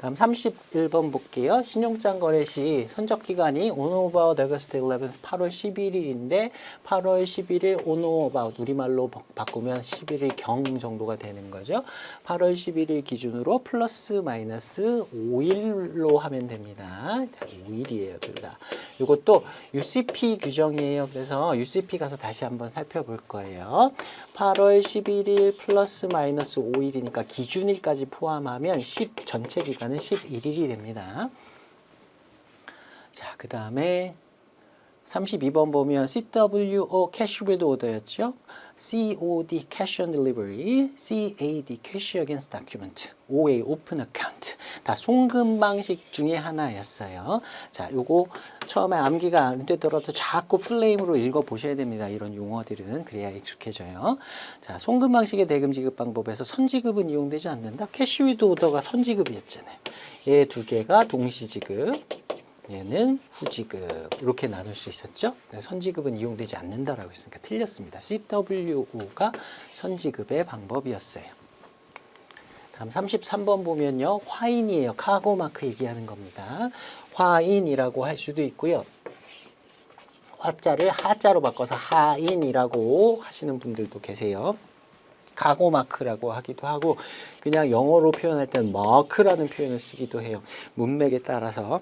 다음 31번 볼게요. 신용장 거래 시 선적 기간이 on or about August 11th 8월 11일인데 8월 11일 on or about 우리말로 바꾸면 11일 경 정도가 되는 거죠. 8월 11일 기준으로 플러스 마이너스 5일로 하면 됩니다. 5일이에요, 둘 다. 이것도 UCP 규정이에요. 그래서 UCP 가서 다시 한번 살펴볼 거예요. 8월 11일 플러스 마이너스 5일이니까 기준일까지 포함하면 전체 기간은 11일이 됩니다. 자, 그 다음에 32번 보면 CWO Cash with Order였죠. COD Cash on Delivery, CAD Cash Against Document, OA Open Account 다 송금 방식 중에 하나였어요. 자, 요거 처음에 암기가 안 되더라도 자꾸 플레임으로 읽어보셔야 됩니다. 이런 용어들은 그래야 익숙해져요. 자, 송금 방식의 대금 지급 방법에서 선지급은 이용되지 않는다. 캐시 위드 오더가 선지급이었잖아요. 얘 두 개가 동시지급, 얘는 후지급 이렇게 나눌 수 있었죠. 선지급은 이용되지 않는다라고 했으니까 틀렸습니다. CWO가 선지급의 방법이었어요. 다음 33번 보면요. 화인이에요. 카고 마크 얘기하는 겁니다. 화인이라고 할 수도 있고요. 화자를 하자로 바꿔서 하인이라고 하시는 분들도 계세요. 카고 마크라고 하기도 하고 그냥 영어로 표현할 때는 마크라는 표현을 쓰기도 해요. 문맥에 따라서.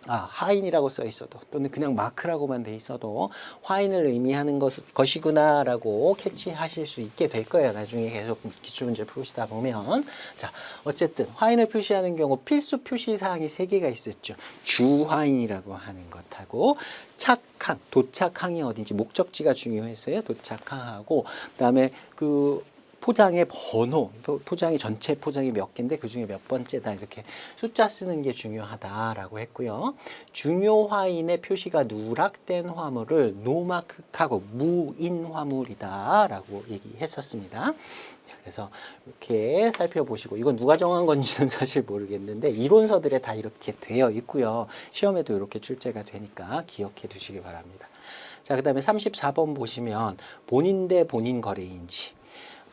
하인이라고 써 있어도 또는 그냥 마크라고만 돼 있어도 화인을 의미하는 것이구나라고 캐치하실 수 있게 될 거예요. 나중에 계속 기출문제 풀시다 보면. 자, 어쨌든 화인을 표시하는 경우 필수 표시 사항이 3개가 있었죠. 주화인이라고 하는 것하고 착항, 도착항이 어딘지 목적지가 중요했어요. 도착항하고 그다음에 포장의 번호, 포장이 전체 포장이 몇 개인데 그 중에 몇 번째다 이렇게 숫자 쓰는 게 중요하다라고 했고요. 중요 화인의 표시가 누락된 화물을 노마크하고 무인 화물이다라고 얘기했었습니다. 그래서 이렇게 살펴보시고 이건 누가 정한 건지는 사실 모르겠는데 이론서들에 다 이렇게 되어 있고요. 시험에도 이렇게 출제가 되니까 기억해 두시기 바랍니다. 자, 그 다음에 34번 보시면 본인 대 본인 거래인지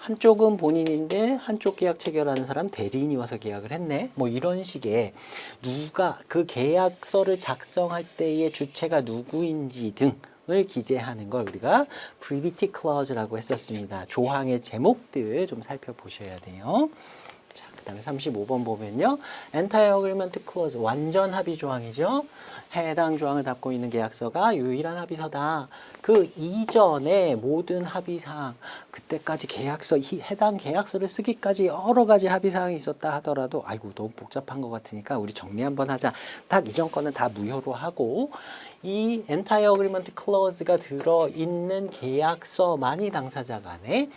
한쪽은 본인인데 한쪽 계약 체결하는 사람 대리인이 와서 계약을 했네. 뭐 이런 식의 누가 그 계약서를 작성할 때의 주체가 누구인지 등을 기재하는 걸 우리가 privity clause라고 했었습니다. 조항의 제목들 좀 살펴보셔야 돼요. 자, 그다음에 35번 보면요. entire agreement clause 완전 합의 조항이죠. 해당 조항을 담고 있는 계약서가 유일한 합의서다. 그 이전에 모든 합의사항, 그때까지 해당 계약서를 쓰기까지 여러 가지 합의사항이 있었다 하더라도 아이고 너무 복잡한 것 같으니까 우리 정리 한번 하자. 딱 이전 거는 다 무효로 하고 이 entire agreement clause가 들어있는 계약서만이 당사자 간에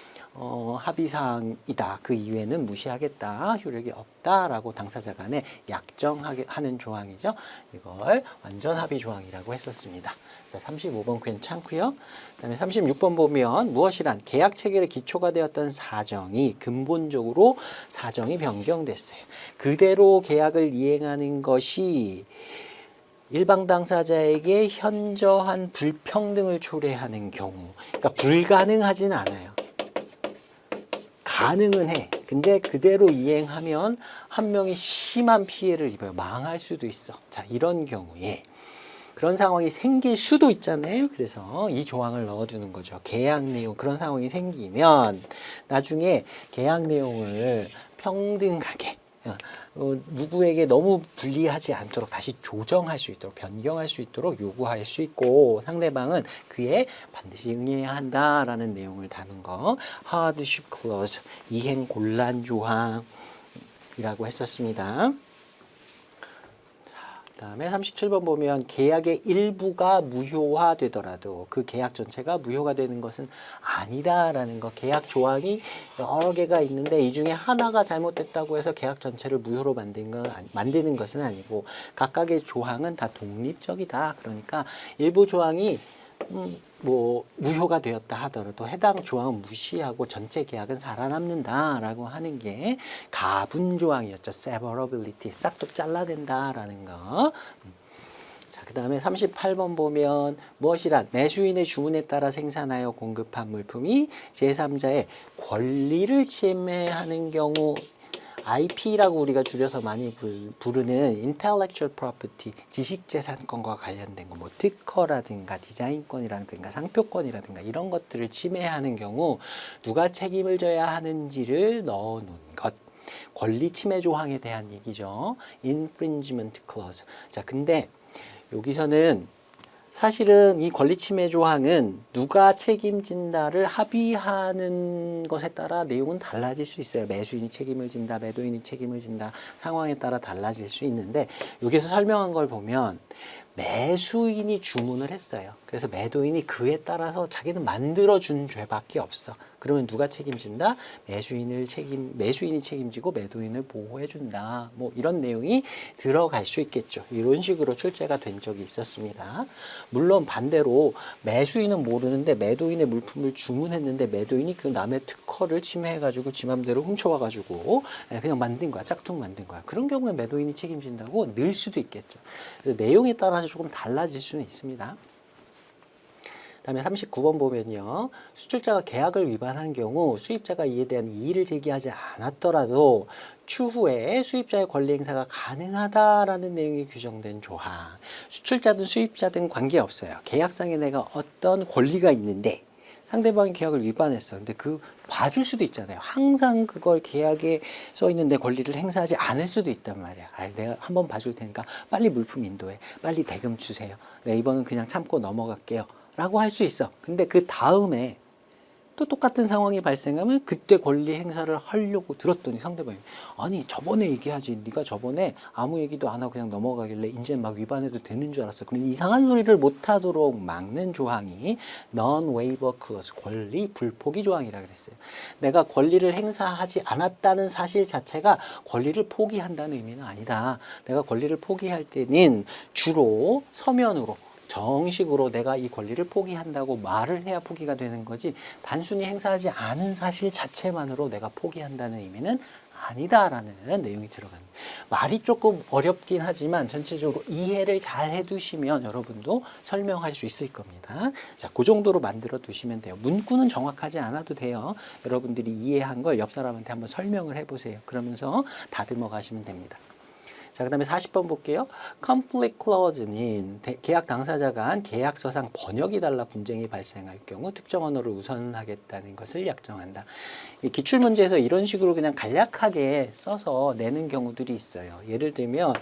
합의사항이다. 그 이외에는 무시하겠다. 효력이 없다라고 당사자 간에 약정하는 조항이죠. 이걸 완전 합의 조항이라고 했었습니다. 자, 35번 괜찮고요. 그다음에 36번 보면 무엇이란 계약 체결의 기초가 되었던 사정이 근본적으로 사정이 변경됐어요. 그대로 계약을 이행하는 것이 일방 당사자에게 현저한 불평등을 초래하는 경우, 그러니까 불가능하진 않아요. 가능은 해. 근데 그대로 이행하면 한 명이 심한 피해를 입어요. 망할 수도 있어. 자, 이런 경우에 그런 상황이 생길 수도 있잖아요. 그래서 이 조항을 넣어주는 거죠. 계약 내용 그런 상황이 생기면 나중에 계약 내용을 평등하게 누구에게 너무 불리하지 않도록 다시 조정할 수 있도록 변경할 수 있도록 요구할 수 있고 상대방은 그에 반드시 응해야 한다라는 내용을 담은 거 hardship clause 이행 곤란 조항이라고 했었습니다. 그다음에 37번 보면 계약의 일부가 무효화되더라도 그 계약 전체가 무효가 되는 것은 아니다라는 거. 계약 조항이 여러 개가 있는데 이 중에 하나가 잘못됐다고 해서 계약 전체를 무효로 만드는 것은 아니고 각각의 조항은 다 독립적이다. 그러니까 일부 조항이 무효가 되었다 하더라도 해당 조항은 무시하고 전체 계약은 살아남는다라고 하는 게 가분 조항이었죠. severability, 싹둑 잘라낸다라는 거. 자, 그 다음에 38번 보면 무엇이란 매수인의 주문에 따라 생산하여 공급한 물품이 제3자의 권리를 침해하는 경우 IP라고 우리가 줄여서 많이 부르는 intellectual property, 지식재산권과 관련된 거, 뭐 특허라든가 디자인권이라든가 상표권이라든가 이런 것들을 침해하는 경우 누가 책임을 져야 하는지를 넣어놓은 것. 권리 침해 조항에 대한 얘기죠. infringement clause. 자, 근데 여기서는 사실은 이 권리 침해 조항은 누가 책임진다를 합의하는 것에 따라 내용은 달라질 수 있어요. 매수인이 책임을 진다, 매도인이 책임을 진다, 상황에 따라 달라질 수 있는데 여기서 설명한 걸 보면 매수인이 주문을 했어요. 그래서 매도인이 그에 따라서 자기는 만들어준 죄밖에 없어. 그러면 누가 책임진다? 매수인이 책임지고 매도인을 보호해준다. 뭐 이런 내용이 들어갈 수 있겠죠. 이런 식으로 출제가 된 적이 있었습니다. 물론 반대로 매수인은 모르는데 매도인의 물품을 주문했는데 매도인이 그 남의 특허를 침해해가지고 지 맘대로 훔쳐와가지고 그냥 만든 거야. 짝퉁 만든 거야. 그런 경우에 매도인이 책임진다고 늘 수도 있겠죠. 그래서 내용에 따라서 조금 달라질 수는 있습니다. 다음에 39번 보면요. 수출자가 계약을 위반한 경우 수입자가 이에 대한 이의를 제기하지 않았더라도 추후에 수입자의 권리 행사가 가능하다라는 내용이 규정된 조항. 수출자든 수입자든 관계없어요. 계약상에 내가 어떤 권리가 있는데 상대방이 계약을 위반했어. 근데 그 봐줄 수도 있잖아요. 항상 그걸 계약에 써 있는데 권리를 행사하지 않을 수도 있단 말이야. 내가 한번 봐줄 테니까 빨리 물품 인도해. 빨리 대금 주세요. 네, 이번은 그냥 참고 넘어갈게요. 라고 할 수 있어. 근데 그 다음에 또 똑같은 상황이 발생하면 그때 권리 행사를 하려고 들었더니 상대방이 아니 저번에 얘기하지 네가 저번에 아무 얘기도 안 하고 그냥 넘어가길래 이제 막 위반해도 되는 줄 알았어. 그럼 이상한 소리를 못하도록 막는 조항이 non-waiver clause, 권리 불포기 조항이라 그랬어요. 내가 권리를 행사하지 않았다는 사실 자체가 권리를 포기한다는 의미는 아니다. 내가 권리를 포기할 때는 주로 서면으로 정식으로 내가 이 권리를 포기한다고 말을 해야 포기가 되는 거지 단순히 행사하지 않은 사실 자체만으로 내가 포기한다는 의미는 아니다라는 내용이 들어갑니다. 말이 조금 어렵긴 하지만 전체적으로 이해를 잘 해두시면 여러분도 설명할 수 있을 겁니다. 자, 그 정도로 만들어 두시면 돼요. 문구는 정확하지 않아도 돼요. 여러분들이 이해한 걸 옆 사람한테 한번 설명을 해보세요. 그러면서 다듬어 가시면 됩니다. 자, 그 다음에 40번 볼게요. conflict clause는 계약 당사자 간 계약서상 번역이 달라 분쟁이 발생할 경우 특정 언어를 우선하겠다는 것을 약정한다. 기출문제에서 이런 식으로 그냥 간략하게 써서 내는 경우들이 있어요. 예를 들면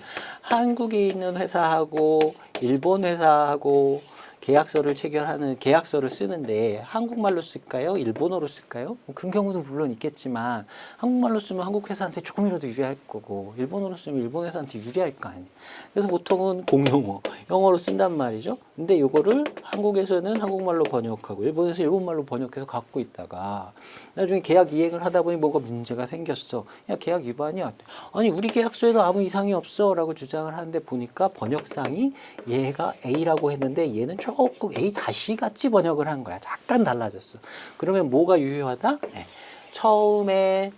한국에 있는 회사하고 일본 회사하고 계약서를 체결하는 계약서를 쓰는데 한국말로 쓸까요? 일본어로 쓸까요? 그런 경우도 물론 있겠지만 한국말로 쓰면 한국 회사한테 조금이라도 유리할 거고 일본어로 쓰면 일본 회사한테 유리할 거 아니에요. 그래서 보통은 공용어, 영어로 쓴단 말이죠. 근데 이거를 한국에서는 한국말로 번역하고 일본에서 일본말로 번역해서 갖고 있다가 나중에 계약 이행을 하다 보니 뭐가 문제가 생겼어. 야, 계약 위반이야. 아니 우리 계약서에도 아무 이상이 없어 라고 주장을 하는데 보니까 번역상이 얘가 A라고 했는데 얘는 조금 A 다시 같이 번역을 한 거야. 약간 달라졌어. 그러면 뭐가 유효하다? 네. 처음에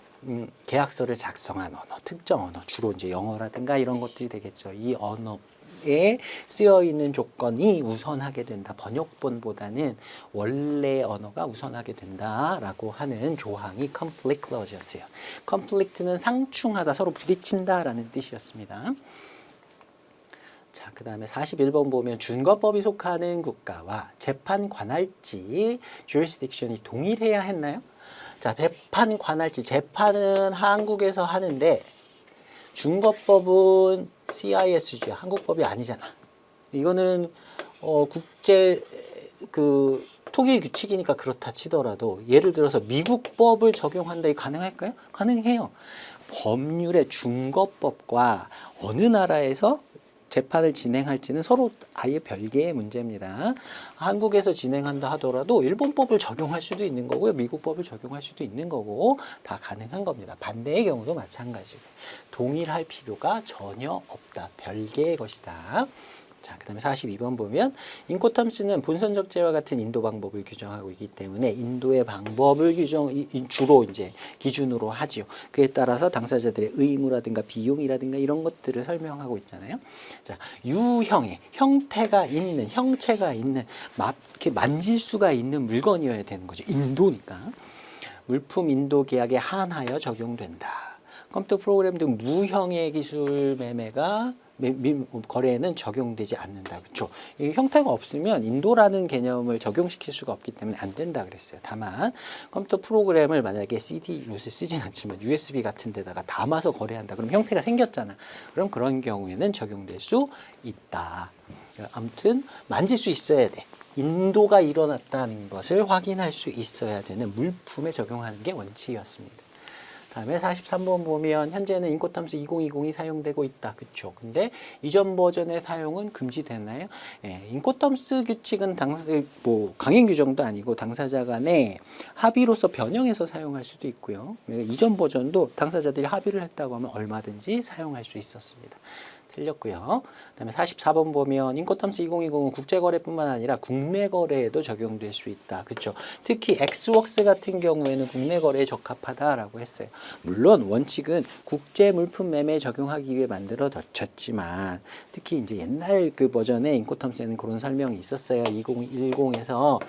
계약서를 작성한 언어, 특정 언어, 주로 이제 영어라든가 이런 것들이 되겠죠. 이 언어에 쓰여 있는 조건이 우선하게 된다. 번역본보다는 원래 언어가 우선하게 된다라고 하는 조항이 conflict clause였어요. conflict는 상충하다, 서로 부딪힌다라는 뜻이었습니다. 자, 그 다음에 41번 보면 준거법이 속하는 국가와 재판 관할지 jurisdiction이 동일해야 했나요? 자, 재판 관할지, 재판은 한국에서 하는데 준거법은 CISG, 한국법이 아니잖아. 이거는 국제 통일 규칙이니까 그렇다 치더라도 예를 들어서 미국 법을 적용한다, 이 가능할까요? 가능해요. 법률의 준거법과 어느 나라에서 재판을 진행할지는 서로 아예 별개의 문제입니다. 한국에서 진행한다 하더라도 일본법을 적용할 수도 있는 거고요. 미국법을 적용할 수도 있는 거고 다 가능한 겁니다. 반대의 경우도 마찬가지고 동일할 필요가 전혀 없다. 별개의 것이다. 자, 그 다음에 42번 보면 인코텀스는 본선적 제와 같은 인도 방법을 규정하고 있기 때문에 인도의 방법을 주로 이제 기준으로 하지요. 그에 따라서 당사자들의 의무라든가 비용이라든가 이런 것들을 설명하고 있잖아요. 자, 유형의 형체가 있는 이렇게 만질 수가 있는 물건이어야 되는 거죠. 인도니까. 물품 인도 계약에 한하여 적용된다. 컴퓨터 프로그램 등 무형의 기술 매매가 거래에는 적용되지 않는다. 그렇죠? 이 형태가 없으면 인도라는 개념을 적용시킬 수가 없기 때문에 안 된다 그랬어요. 다만 컴퓨터 프로그램을 만약에 CD 요새 쓰진 않지만 USB 같은 데다가 담아서 거래한다. 그럼 형태가 생겼잖아. 그럼 그런 경우에는 적용될 수 있다. 아무튼 만질 수 있어야 돼. 인도가 일어났다는 것을 확인할 수 있어야 되는 물품에 적용하는 게 원칙이었습니다. 다음에 43번 보면 현재는 인코텀스 2020이 사용되고 있다. 그쵸? 근데 이전 버전의 사용은 금지되나요? 예, 인코텀스 규칙은 강행 규정도 아니고 당사자 간의 합의로서 변형해서 사용할 수도 있고요. 이전 버전도 당사자들이 합의를 했다고 하면 얼마든지 사용할 수 있었습니다. 틀렸고요. 그다음에 44번 보면 인코텀스 2020은 국제거래뿐만 아니라 국내 거래에도 적용될 수 있다. 그렇죠? 특히 엑스웍스 같은 경우에는 국내 거래에 적합하다라고 했어요. 물론 원칙은 국제 물품 매매에 적용하기 위해 만들어졌지만 특히 이제 옛날 그 버전의 인코텀스에는 그런 설명이 있었어요. 2010에서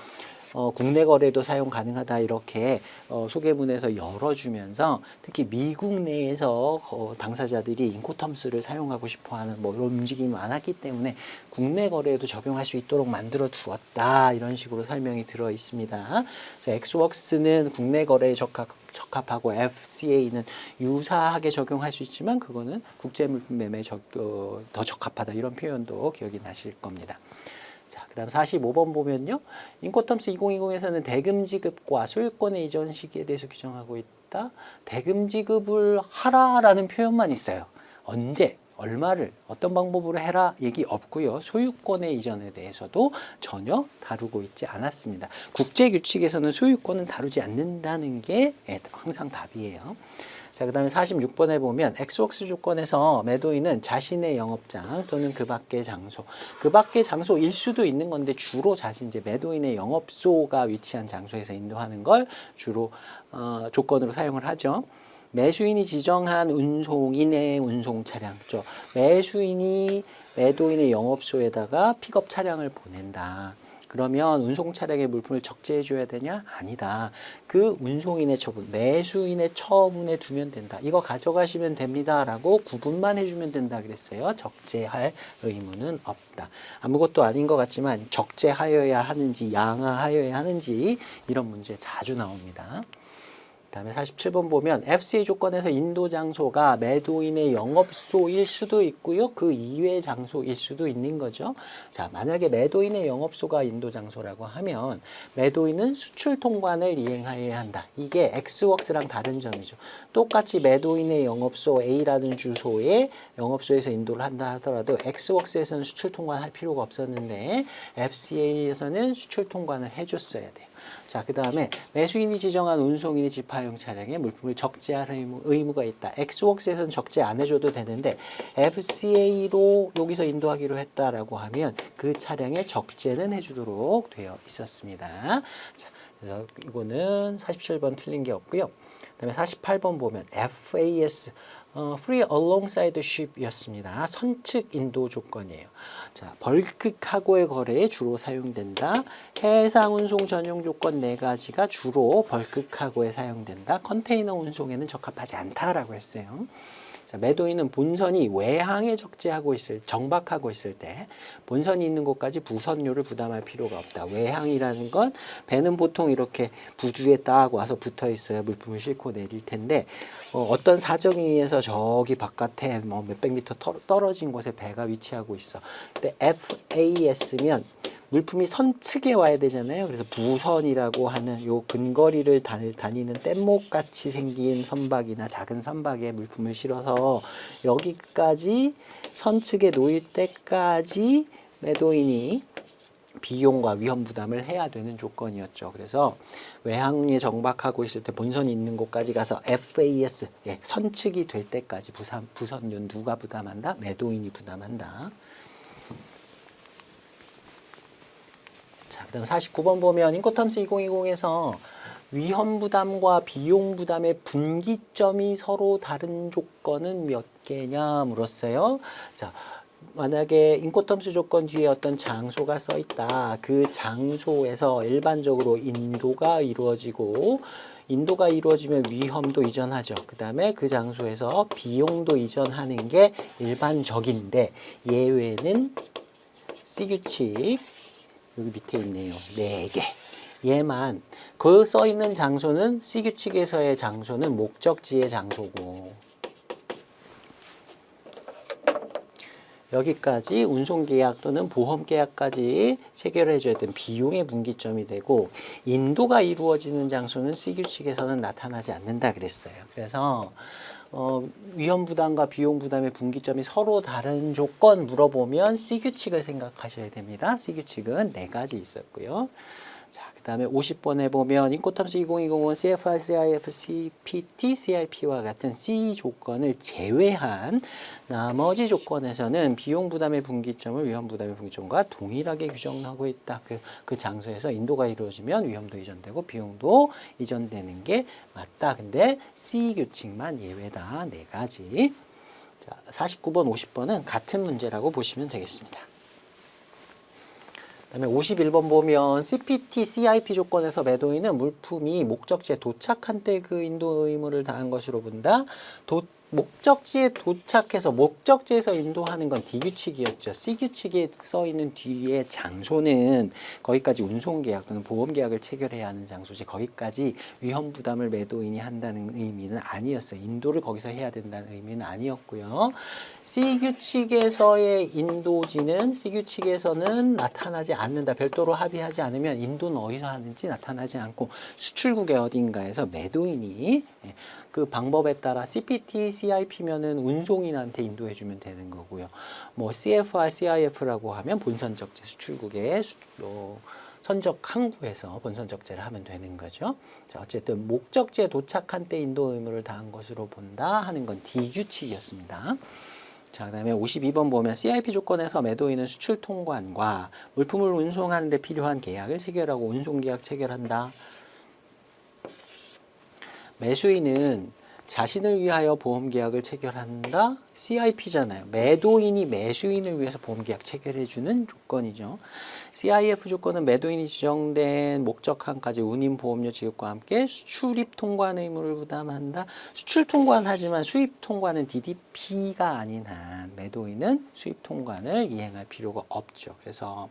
국내 거래도 사용 가능하다 이렇게 소개문에서 열어주면서 특히 미국 내에서 당사자들이 인코텀스를 사용하고 싶어하는 뭐 이런 움직임이 많았기 때문에 국내 거래에도 적용할 수 있도록 만들어 두었다 이런 식으로 설명이 들어 있습니다. 그래서 엑스웍스는 국내 거래에 적합하고 FCA는 유사하게 적용할 수 있지만 그거는 국제 물품 매매에 더 적합하다 이런 표현도 기억이 나실 겁니다. 자, 그 다음 45번 보면요. 인코텀스 2020에서는 대금 지급과 소유권의 이전 시기에 대해서 규정하고 있다. 대금 지급을 하라라는 표현만 있어요. 언제, 얼마를, 어떤 방법으로 해라 얘기 없고요. 소유권의 이전에 대해서도 전혀 다루고 있지 않았습니다. 국제규칙에서는 소유권은 다루지 않는다는 게 항상 답이에요. 자, 그 다음에 46번에 보면 엑스웍스 조건에서 매도인은 자신의 영업장 또는 그 밖의 장소, 그 밖의 장소일 수도 있는 건데 주로 이제 매도인의 영업소가 위치한 장소에서 인도하는 걸 주로 조건으로 사용을 하죠. 매수인이 지정한 운송인의 운송 차량, 그렇죠? 매수인이 매도인의 영업소에다가 픽업 차량을 보낸다. 그러면 운송 차량의 물품을 적재해 줘야 되냐? 아니다. 그 운송인의 처분, 매수인의 처분에 두면 된다. 이거 가져가시면 됩니다. 라고 구분만 해주면 된다 그랬어요. 적재할 의무는 없다. 아무것도 아닌 것 같지만 적재하여야 하는지 양하하여야 하는지 이런 문제 자주 나옵니다. 다음에 47번 보면 FCA 조건에서 인도 장소가 매도인의 영업소일 수도 있고요. 그 이외의 장소일 수도 있는 거죠. 자, 만약에 매도인의 영업소가 인도 장소라고 하면 매도인은 수출 통관을 이행하여야 한다. 이게 엑스웍스랑 다른 점이죠. 똑같이 매도인의 영업소 A라는 주소에 영업소에서 인도를 한다 하더라도 엑스웍스에서는 수출 통관할 필요가 없었는데 FCA에서는 수출 통관을 해줬어야 돼요. 자, 그 다음에 매수인이 지정한 운송인의 집하용 차량에 물품을 적재할 의무가 있다. 엑스웍스에서는 적재 안 해줘도 되는데 FCA로 여기서 인도하기로 했다라고 하면 그 차량에 적재는 해주도록 되어 있었습니다. 자, 그래서 이거는 47번 틀린 게 없고요. 그 다음에 48번 보면 FAS Free Alongside Ship이었습니다. 선측 인도 조건이에요. 자, 벌크 카고의 거래에 주로 사용된다. 해상 운송 전용 조건 4가지가 주로 벌크 카고에 사용된다. 컨테이너 운송에는 적합하지 않다라고 했어요. 자, 매도인은 본선이 외항에 정박하고 있을 때 본선이 있는 곳까지 부선료를 부담할 필요가 없다. 외항이라는 건 배는 보통 이렇게 부두에 딱 와서 붙어 있어야 물품을 싣고 내릴 텐데 어떤 사정에 의해서 저기 바깥에 뭐 몇백 미터 떨어진 곳에 배가 위치하고 있어. 근데 FAS면 물품이 선측에 와야 되잖아요. 그래서 부선이라고 하는 요 근거리를 다니는 뗏목 같이 생긴 선박이나 작은 선박에 물품을 실어서 여기까지 선측에 놓일 때까지 매도인이 비용과 위험 부담을 해야 되는 조건이었죠. 그래서 외항에 정박하고 있을 때 본선이 있는 곳까지 가서 FAS, 선측이 될 때까지 부선료는 누가 부담한다? 매도인이 부담한다. 자, 그다음 49번 보면 인코텀스 2020에서 위험 부담과 비용 부담의 분기점이 서로 다른 조건은 몇 개냐 물었어요. 자, 만약에 인코텀스 조건 뒤에 어떤 장소가 써 있다. 그 장소에서 일반적으로 인도가 이루어지고 인도가 이루어지면 위험도 이전하죠. 그 다음에 그 장소에서 비용도 이전하는 게 일반적인데 예외는 C규칙 여기 밑에 있네요. 4개. 얘만 그 써있는 장소는 C규칙에서의 장소는 목적지의 장소고 여기까지 운송계약 또는 보험계약까지 체결해줘야 되는 비용의 분기점이 되고 인도가 이루어지는 장소는 C규칙에서는 나타나지 않는다 그랬어요. 그래서 위험부담과 비용부담의 분기점이 서로 다른 조건 물어보면 C규칙을 생각하셔야 됩니다. C규칙은 4가지 있었고요. 자, 그 다음에 50번에 보면 인코텀스 2020은 CFR, CIF, CPT, CIP와 같은 C 조건을 제외한 나머지 조건에서는 비용 부담의 분기점을 위험 부담의 분기점과 동일하게 규정하고 있다. 그 장소에서 인도가 이루어지면 위험도 이전되고 비용도 이전되는 게 맞다. 근데 C 규칙만 예외다. 4가지. 자, 49번, 50번은 같은 문제라고 보시면 되겠습니다. 그다음에 51번 보면 CPT, CIP 조건에서 매도인은 물품이 목적지에 도착한 때 그 인도 의무를 다한 것으로 본다. 목적지에 도착해서 목적지에서 인도하는 건 D규칙이었죠. C규칙에 써 있는 뒤에 장소는 거기까지 운송계약 또는 보험계약을 체결해야 하는 장소지 거기까지 위험 부담을 매도인이 한다는 의미는 아니었어요. 인도를 거기서 해야 된다는 의미는 아니었고요. C규칙에서의 인도지는 C규칙에서는 나타나지 않는다. 별도로 합의하지 않으면 인도는 어디서 하는지 나타나지 않고 수출국의 어딘가에서 매도인이 그 방법에 따라 CPT, CIP면은 운송인한테 인도해주면 되는 거고요. 뭐 CFR, CIF라고 하면 본선적재 수출국의 선적 항구에서 본선적재를 하면 되는 거죠. 자, 어쨌든 목적지에 도착한 때 인도 의무를 다한 것으로 본다 하는 건 D규칙이었습니다. 자, 그 다음에 52번 보면 CIP 조건에서 매도인은 수출 통관과 물품을 운송하는 데 필요한 계약을 체결하고 운송계약 체결한다. 매수인은 자신을 위하여 보험계약을 체결한다. CIP잖아요. 매도인이 매수인을 위해서 보험계약 체결해주는 조건이죠. CIF 조건은 매도인이 지정된 목적항까지 운임보험료 지급과 함께 수출입 통관 의무를 부담한다. 수출 통관하지만 수입 통관은 DDP가 아닌 한 매도인은 수입 통관을 이행할 필요가 없죠. 그래서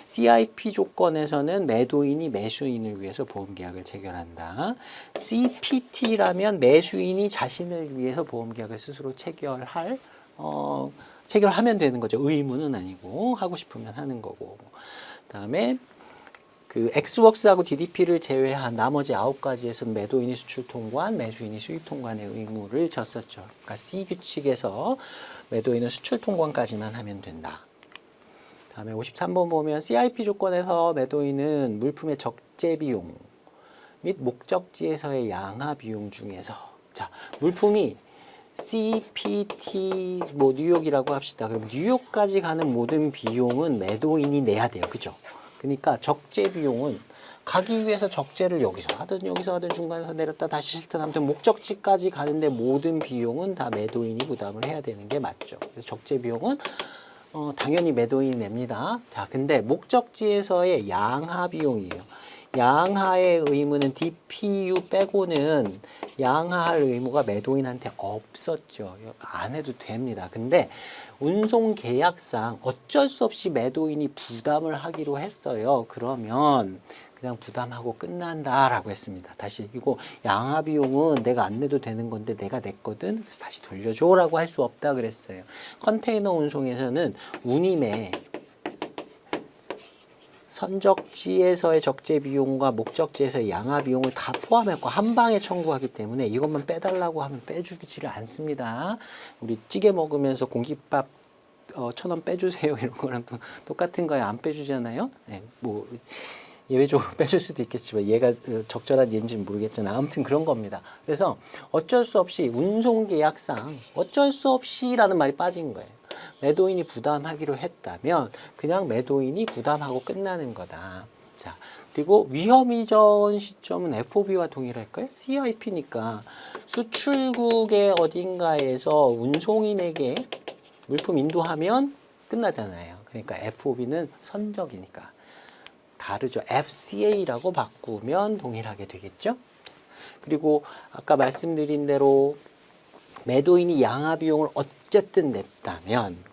CIP 조건에서는 매도인이 매수인을 위해서 보험계약을 체결한다. CPT라면 매수인이 자신을 위해서 보험계약을 스스로 체결하면 되는 거죠. 의무는 아니고 하고 싶으면 하는 거고. 그다음에 그 엑스웍스하고 DDP를 제외한 나머지 9가지에서는 매도인이 수출 통관, 매수인이 수입 통관의 의무를 졌었죠. 그러니까 C 규칙에서 매도인은 수출 통관까지만 하면 된다. 다음에 53번 보면 CIP 조건에서 매도인은 물품의 적재 비용 및 목적지에서의 양하 비용 중에서 자, 물품이 CPT 뭐 뉴욕이라고 합시다. 그럼 뉴욕까지 가는 모든 비용은 매도인이 내야 돼요. 그죠? 그러니까 적재 비용은 가기 위해서 적재를 여기서 하든 중간에서 내렸다 다시 실든 아무튼 목적지까지 가는데 모든 비용은 다 매도인이 부담을 해야 되는 게 맞죠. 그래서 적재 비용은 당연히 매도인이 냅니다. 자, 근데 목적지에서의 양하 비용이에요. 양하의 의무는 DPU 빼고는 양하할 의무가 매도인한테 없었죠. 안 해도 됩니다. 근데 운송계약상 어쩔 수 없이 매도인이 부담을 하기로 했어요. 그러면 그냥 부담하고 끝난다라고 했습니다. 다시 이거 양하 비용은 내가 안 내도 되는 건데 내가 냈거든. 그래서 다시 돌려줘라고 할 수 없다 그랬어요. 컨테이너 운송에서는 운임에 선적지에서의 적재 비용과 목적지에서의 양하 비용을 다 포함했고 한 방에 청구하기 때문에 이것만 빼달라고 하면 빼주지를 않습니다. 우리 찌개 먹으면서 공깃밥 1,000원 빼주세요 이런 거랑 똑같은 거에 안 빼주잖아요. 네, 뭐 예외적으로 빼줄 수도 있겠지만 얘가 적절한 예인지는 모르겠지만 아무튼 그런 겁니다. 그래서 어쩔 수 없이 운송계약상 어쩔 수 없이라는 말이 빠진 거예요. 매도인이 부담하기로 했다면 그냥 매도인이 부담하고 끝나는 거다. 자, 그리고 위험 이전 시점은 FOB와 동일할까요? CIP니까 수출국의 어딘가에서 운송인에게 물품 인도하면 끝나잖아요. 그러니까 FOB는 선적이니까. 다르죠. FCA라고 바꾸면 동일하게 되겠죠. 그리고 아까 말씀드린 대로 매도인이 양화 비용을 어쨌든 냈다면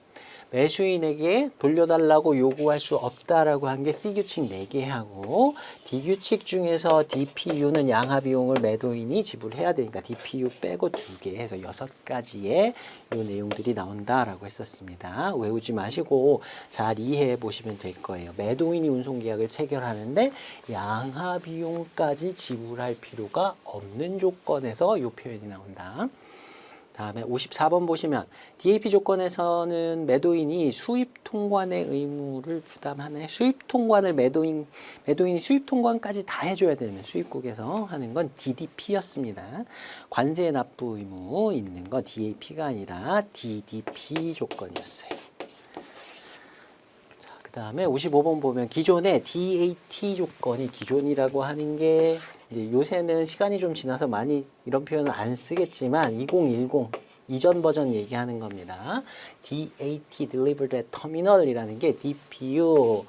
매수인에게 돌려달라고 요구할 수 없다라고 한 게 C규칙 4개 하고 D규칙 중에서 DPU는 양화 비용을 매도인이 지불해야 되니까 DPU 빼고 2개 해서 6가지의 요 내용들이 나온다라고 했었습니다. 외우지 마시고 잘 이해해 보시면 될 거예요. 매도인이 운송계약을 체결하는데 양화 비용까지 지불할 필요가 없는 조건에서 요 표현이 나온다. 다음에 54번 보시면 DAP 조건에서는 매도인이 수입 통관의 의무를 부담하네. 수입 통관을 매도인이 수입 통관까지 다 해줘야 되는 수입국에서 하는 건 DDP였습니다. 관세 납부 의무 있는 건 DAP가 아니라 DDP 조건이었어요. 그 다음에 55번 보면 기존의 DAT 조건이 기존이라고 하는 게 이제 요새는 시간이 좀 지나서 많이 이런 표현을 안 쓰겠지만 2010 이전 버전 얘기하는 겁니다. DAT Delivered at Terminal이라는 게 DPU로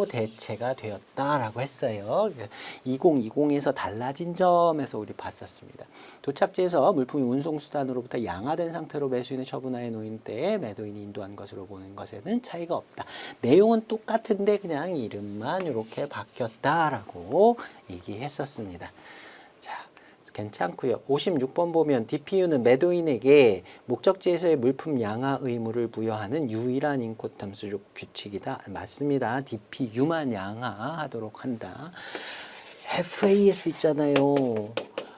대체가 되었다라고 했어요. 2020에서 달라진 점에서 우리 봤었습니다. 도착지에서 물품이 운송수단으로부터 양화된 상태로 매수인의 처분하에 놓인 때에 매도인이 인도한 것으로 보는 것에는 차이가 없다. 내용은 똑같은데 그냥 이름만 이렇게 바뀌었다라고 얘기했었습니다. 자, 괜찮고요. 56번 보면 DPU는 매도인에게 목적지에서의 물품 양화 의무를 부여하는 유일한 인코텀스 규칙이다. 맞습니다. DPU만 양화하도록 한다. FAS 있잖아요.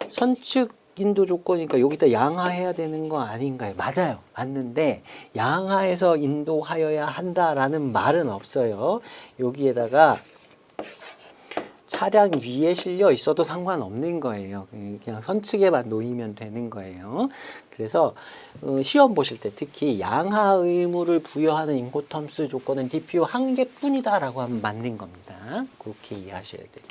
선측 인도 조건이니까 여기다 양화해야 되는 거 아닌가요? 맞아요. 맞는데 양화해서 인도하여야 한다라는 말은 없어요. 여기에다가 차량 위에 실려 있어도 상관없는 거예요. 그냥 선측에만 놓이면 되는 거예요. 그래서 시험 보실 때 특히 양화 의무를 부여하는 인코텀스 조건은 DPU 한 개뿐이다라고 하면 맞는 겁니다. 그렇게 이해하셔야 돼요.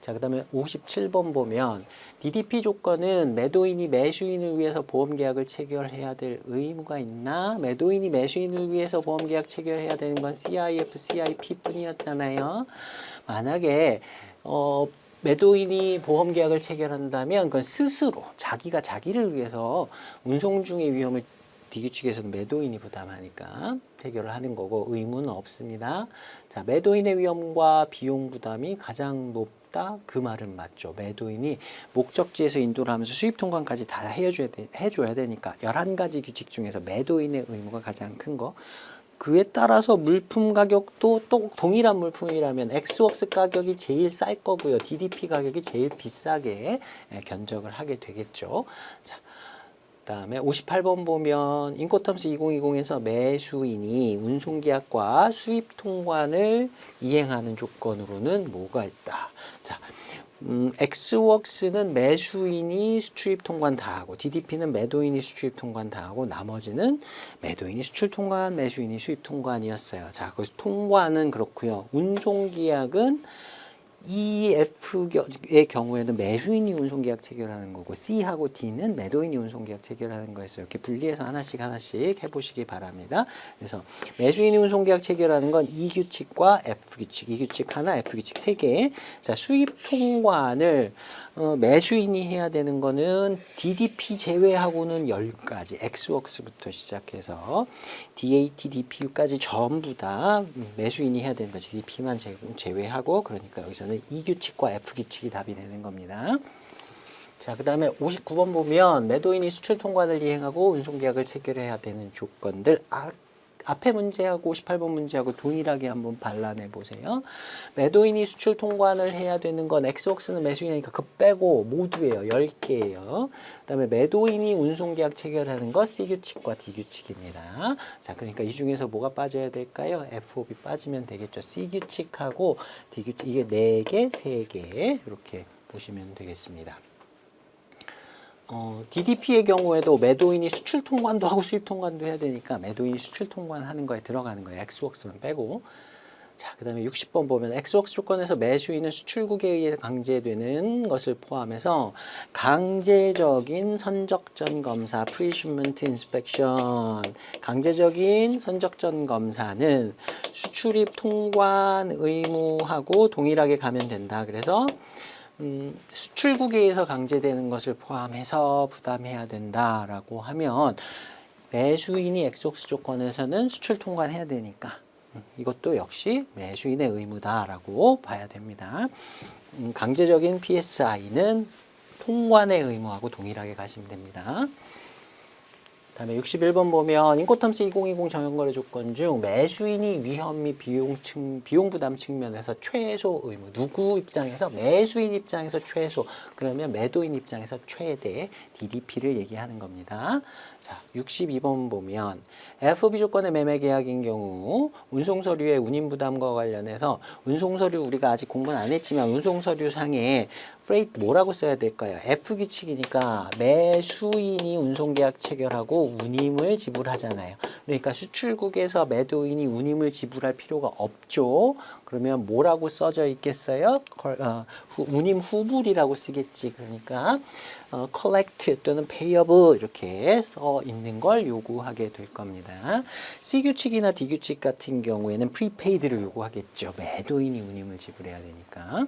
자, 그 다음에 57번 보면 DDP 조건은 매도인이 매수인을 위해서 보험계약을 체결해야 될 의무가 있나? 매도인이 매수인을 위해서 보험계약 체결해야 되는 건 CIF, CIP 뿐이었잖아요. 만약에 매도인이 보험계약을 체결한다면 그건 스스로 자기가 자기를 위해서 운송 중의 위험을 D규칙에서는 매도인이 부담하니까 체결을 하는 거고 의무는 없습니다. 자, 매도인의 위험과 비용 부담이 가장 높다? 그 말은 맞죠. 매도인이 목적지에서 인도를 하면서 수입 통관까지 다 해줘야 되니까 11가지 규칙 중에서 매도인의 의무가 가장 큰 거. 그에 따라서 물품 가격도 또 동일한 물품이라면 엑스웍스 가격이 제일 쌀 거고요. DDP 가격이 제일 비싸게 견적을 하게 되겠죠. 자, 그다음에 58번 보면 인코텀스 2020에서 매수인이 운송계약과 수입 통관을 이행하는 조건으로는 뭐가 있다. 자, 엑스웍스는 매수인이 수출입 통관 다 하고 DDP는 매도인이 수출입 통관 다 하고 나머지는 매도인이 수출 통관, 매수인이 수입 통관이었어요. 자, 그 통관은 그렇고요. 운송계약은 EF의 경우에는 매수인이 운송계약 체결하는 거고 C하고 D는 매도인이 운송계약 체결하는 거였어요. 이렇게 분리해서 하나씩 해보시기 바랍니다. 그래서 매수인이 운송계약 체결하는 건 E규칙과 F규칙, E규칙 하나, F규칙 3개. 자, 수입 통관을 매수인이 해야 되는 거는 DDP 제외하고는 10가지, 엑스웍스부터 시작해서 DAT, DPU까지 전부 다 매수인이 해야 되는 거지. DDP만 제외하고, 그러니까 여기서는 E규칙과 F규칙이 답이 되는 겁니다. 자, 그 다음에 59번 보면 매도인이 수출 통관을 이행하고 운송계약을 체결해야 되는 조건들. 앞에 문제하고 58번 문제하고 동일하게 한번 발라내 보세요. 매도인이 수출 통관을 해야 되는 건 엑스웍스는 매수인이니까 그 빼고 모두예요. 10개예요. 그 다음에 매도인이 운송계약 체결하는 거 C규칙과 D규칙입니다. 자, 그러니까 이 중에서 뭐가 빠져야 될까요? FOB 빠지면 되겠죠. C규칙하고 D규칙, 이게 4개, 3개 이렇게 보시면 되겠습니다. DDP의 경우에도 매도인이 수출 통관도 하고 수입 통관도 해야 되니까 매도인이 수출 통관하는 거에 들어가는 거예요. 엑스웍스만 빼고. 자, 그 다음에 60번 보면 엑스웍스 조건에서 매수인은 수출국에 의해 강제되는 것을 포함해서 강제적인 선적전 검사, 프리슈먼트 인스펙션, 강제적인 선적전 검사는 수출입 통관 의무하고 동일하게 가면 된다. 그래서 수출국에서 강제되는 것을 포함해서 부담해야 된다라고 하면 매수인이 엑소스 조건에서는 수출 통관해야 되니까 이것도 역시 매수인의 의무다라고 봐야 됩니다. 강제적인 PSI는 통관의 의무하고 동일하게 가시면 됩니다. 다음에 61번 보면 인코텀스 2020 정형거래 조건 중 매수인이 위험 및 비용 부담 측면에서 최소 의무. 누구 입장에서? 매수인 입장에서 최소. 그러면 매도인 입장에서 최대 DDP를 얘기하는 겁니다. 자, 62번 보면 FOB 조건의 매매 계약인 경우 운송서류의 운임 부담과 관련해서 운송서류 우리가 아직 공부는 안 했지만 운송서류 상에 프레이트 뭐라고 써야 될까요? F 규칙이니까 매수인이 운송계약 체결하고 운임을 지불하잖아요. 그러니까 수출국에서 매도인이 운임을 지불할 필요가 없죠. 그러면 뭐라고 써져 있겠어요? 운임 후불이라고 쓰겠지. 그러니까 collect 또는 payable 이렇게 써 있는 걸 요구하게 될 겁니다. C 규칙이나 D 규칙 같은 경우에는 prepaid를 요구하겠죠. 매도인이 운임을 지불해야 되니까.